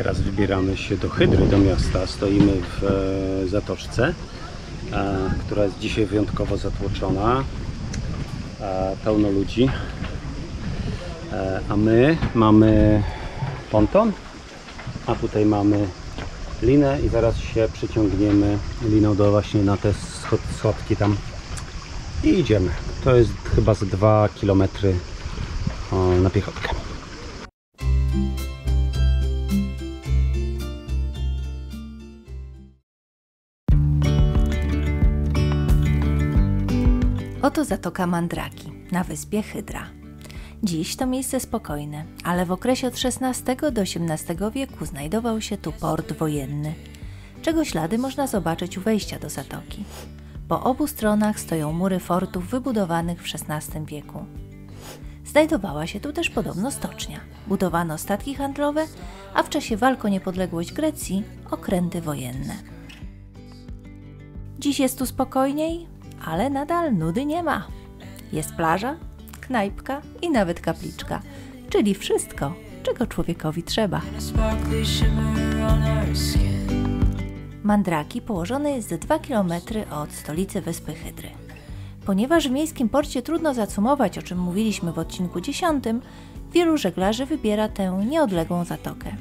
Teraz wybieramy się do Hydry, do miasta. Stoimy w zatoczce, która jest dzisiaj wyjątkowo zatłoczona. Pełno ludzi. A my mamy ponton, a tutaj mamy linę i zaraz się przyciągniemy liną właśnie na te schodki tam i idziemy. To jest chyba z 2 km na piechotkę. Oto Zatoka Mandraki na wyspie Hydra. Dziś to miejsce spokojne, ale w okresie od XVI do XVIII wieku znajdował się tu port wojenny, czego ślady można zobaczyć u wejścia do zatoki. Po obu stronach stoją mury fortów wybudowanych w XVI wieku. Znajdowała się tu też podobno stocznia. Budowano statki handlowe, a w czasie walk o niepodległość Grecji okręty wojenne. Dziś jest tu spokojniej, ale nadal nudy nie ma. Jest plaża, knajpka i nawet kapliczka, czyli wszystko, czego człowiekowi trzeba. Mandraki położone jest 2 km od stolicy wyspy Hydry. Ponieważ w miejskim porcie trudno zacumować, o czym mówiliśmy w odcinku 10, wielu żeglarzy wybiera tę nieodległą zatokę.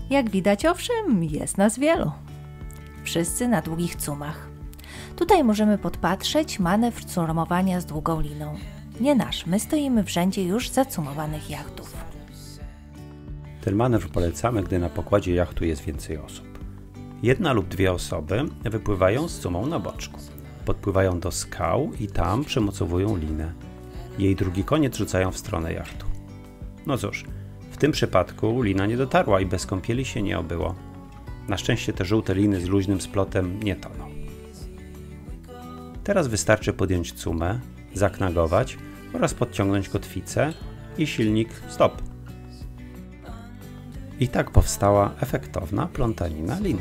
Jak widać, owszem, jest nas wielu. Wszyscy na długich cumach. Tutaj możemy podpatrzeć manewr cumowania z długą liną. Nie nasz, my stoimy w rzędzie już zacumowanych jachtów. Ten manewr polecamy, gdy na pokładzie jachtu jest więcej osób. 1 lub 2 osoby wypływają z cumą na boczku. Podpływają do skał i tam przymocowują linę. Jej drugi koniec rzucają w stronę jachtu. No cóż, w tym przypadku lina nie dotarła i bez kąpieli się nie obyło. Na szczęście te żółte liny z luźnym splotem nie toną. Teraz wystarczy podjąć cumę, zaknagować oraz podciągnąć kotwicę i silnik stop. I tak powstała efektowna plątanina lin.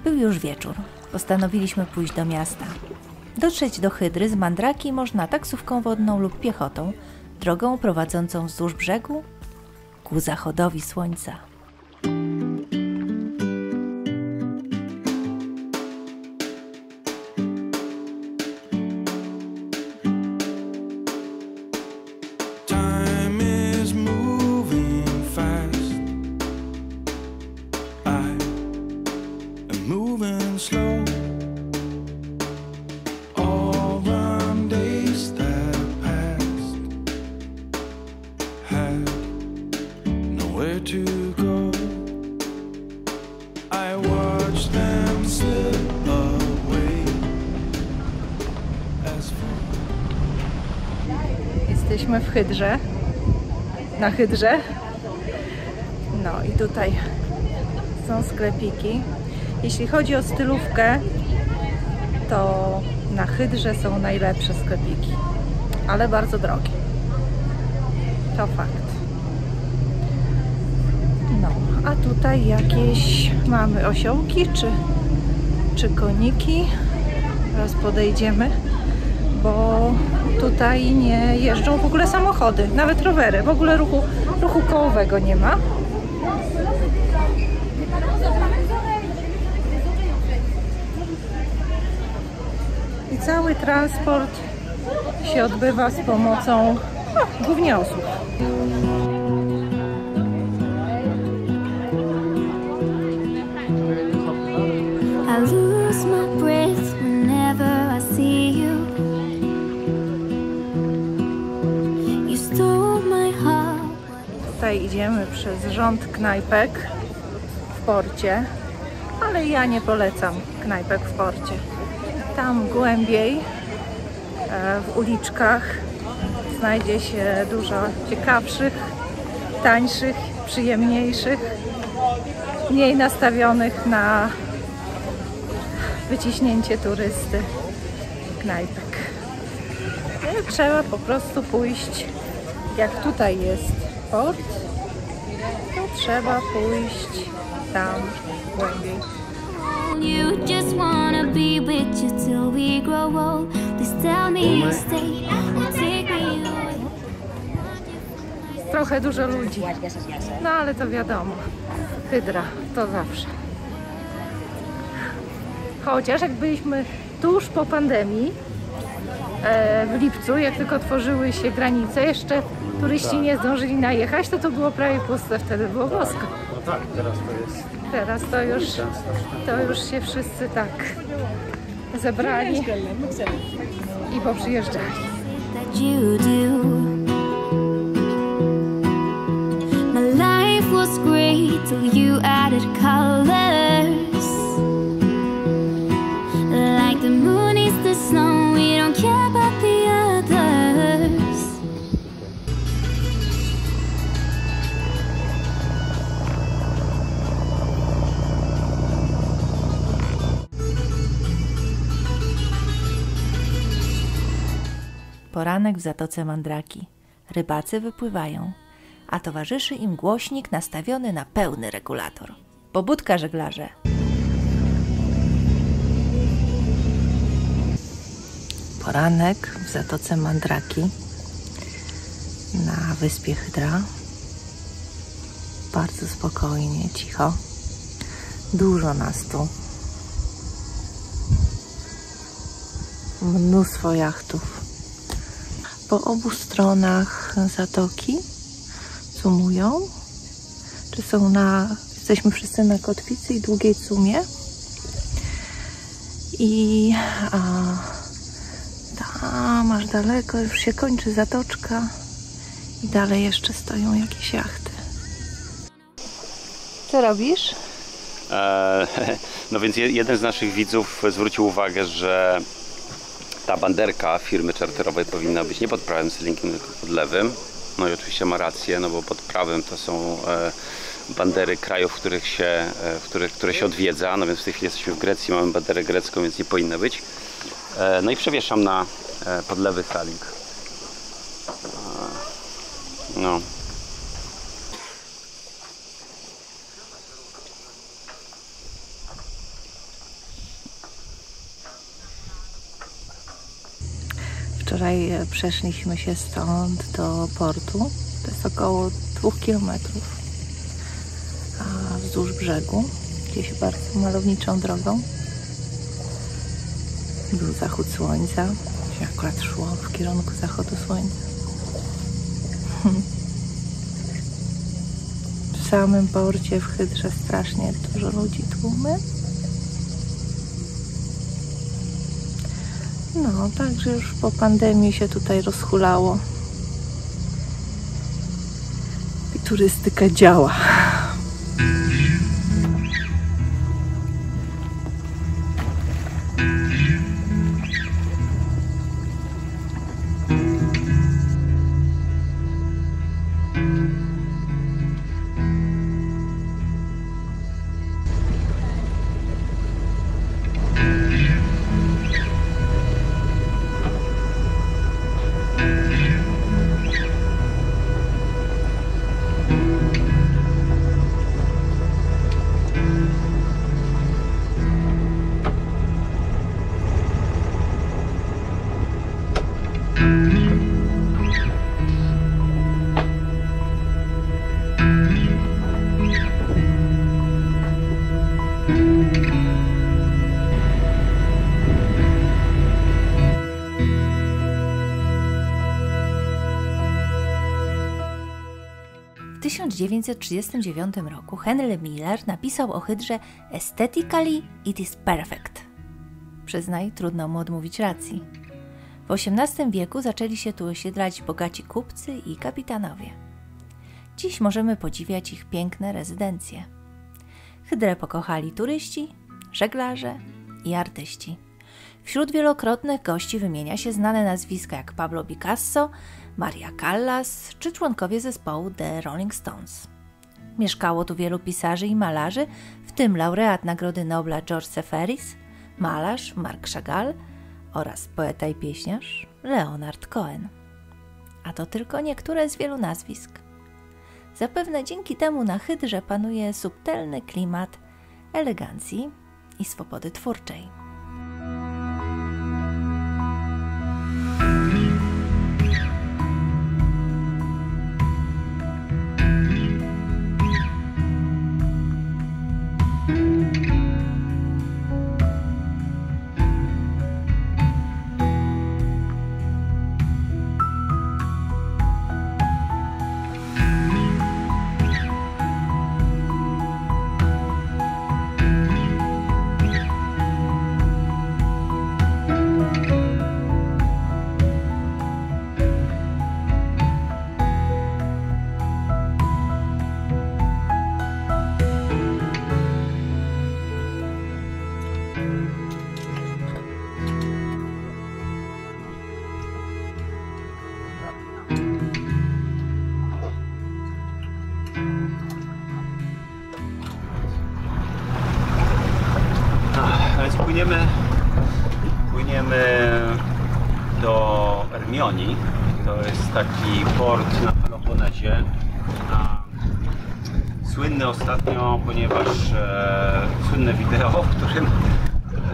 Był już wieczór. Postanowiliśmy pójść do miasta. Dotrzeć do Hydry z Mandraki można taksówką wodną lub piechotą, drogą prowadzącą wzdłuż brzegu ku zachodowi słońca. Jesteśmy w Hydrze, na Hydrze. No i tutaj są sklepiki. Jeśli chodzi o stylówkę, to na Hydrze są najlepsze sklepiki, ale bardzo drogie. To fakt. No, a tutaj jakieś mamy osiołki czy koniki. Teraz podejdziemy, bo tutaj nie jeżdżą w ogóle samochody, nawet rowery. W ogóle ruchu Ruchu kołowego nie ma. I cały transport się odbywa z pomocą głównie osób. I lose my breath whenever I see you. You stole my heart. Tutaj idziemy przez rząd knajpek w porcie, ale ja nie polecam knajpek w porcie. Tam głębiej, w uliczkach, znajdzie się dużo ciekawszych, tańszych, przyjemniejszych, mniej nastawionych na wyciśnięcie turysty knajpek. Trzeba po prostu pójść, jak tutaj jest port, to trzeba pójść tam głębiej. You just wanna be with you till we grow old. Please tell me you stay or take me away. Trochę dużo ludzi, no ale to wiadomo, Hydra to zawsze. Chociaż jak byliśmy tuż po pandemii, w lipcu, jak tylko otworzyły się granice, jeszcze turyści nie zdążyli najechać, to było prawie puste, wtedy było bosko. No tak, teraz to jest... Teraz to już się wszyscy tak zebrali i poprzyjeżdżali. That you do. My life was great till you added colors. Like the moon is the snow, we don't care about the others. Poranek w Zatoce Mandraki. Rybacy wypływają, a towarzyszy im głośnik nastawiony na pełny regulator. Pobudka, żeglarze! Poranek w Zatoce Mandraki na wyspie Hydra. Bardzo spokojnie, cicho. Dużo nas tu. Mnóstwo jachtów. Po obu stronach zatoki cumują. Czy są jesteśmy wszyscy na kotwicy i długiej cumie. I tam aż daleko już się kończy zatoczka i dalej jeszcze stoją jakieś jachty. Co robisz? No więc jeden z naszych widzów zwrócił uwagę, że ta banderka firmy czarterowej powinna być nie pod prawym cylinkiem, tylko pod lewym. No i oczywiście ma rację, no bo pod prawym to są bandery krajów, które się odwiedza. No więc w tej chwili jesteśmy w Grecji, mamy banderę grecką, więc nie powinna być. No i przewieszam pod lewy saling. No. Wczoraj przeszliśmy się stąd do portu. To jest około 2 km wzdłuż brzegu, gdzieś bardzo malowniczą drogą. Był zachód słońca, się akurat szło w kierunku zachodu słońca. W samym porcie w Hydrze strasznie dużo ludzi, tłumy. No, także już po pandemii się tutaj rozhulało. I turystyka działa. 1939 roku Henry Miller napisał o hydrze Aesthetically it is perfect. Przyznaj, trudno mu odmówić racji. W XVIII wieku zaczęli się tu osiedlać bogaci kupcy i kapitanowie. Dziś możemy podziwiać ich piękne rezydencje. Hydrę pokochali turyści, żeglarze i artyści. Wśród wielokrotnych gości wymienia się znane nazwiska jak Pablo Picasso, Maria Callas czy członkowie zespołu The Rolling Stones. Mieszkało tu wielu pisarzy i malarzy, w tym laureat Nagrody Nobla George Seferis, malarz Marc Chagall oraz poeta i pieśniarz Leonard Cohen. A to tylko niektóre z wielu nazwisk. Zapewne dzięki temu na hydrze panuje subtelny klimat elegancji i swobody twórczej. Płyniemy do Ermioni. To jest taki port na Peloponezie. Słynny ostatnio, ponieważ słynne wideo, w którym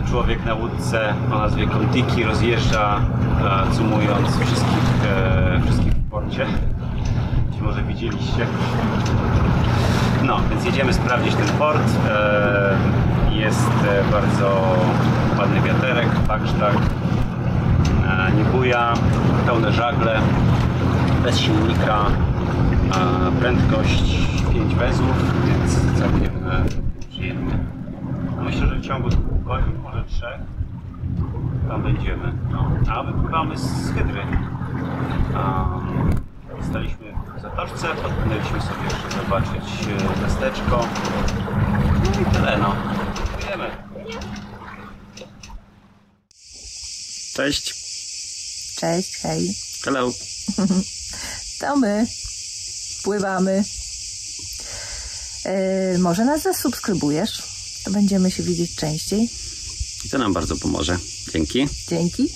człowiek na łódce o nazwie Kon-Tiki rozjeżdża, cumując wszystkich w porcie. Być może widzieliście. No, więc jedziemy sprawdzić ten port. Jest bardzo ładny wiaterek, baksztrak, nie buja, pełne żagle, bez silnika, prędkość 5 węzłów, więc całkiem przyjemnie. Myślę, że w ciągu 2 godzin, może 3 tam będziemy. No, a wypływamy z hydry. Staliśmy w zatoczce, podpłynęliśmy sobie jeszcze zobaczyć miasteczko. No i tyle, no. Dziękujemy. Cześć. Cześć, hej. Hello. To my. Pływamy. Może nas zasubskrybujesz? To będziemy się widzieć częściej. I to nam bardzo pomoże. Dzięki. Dzięki.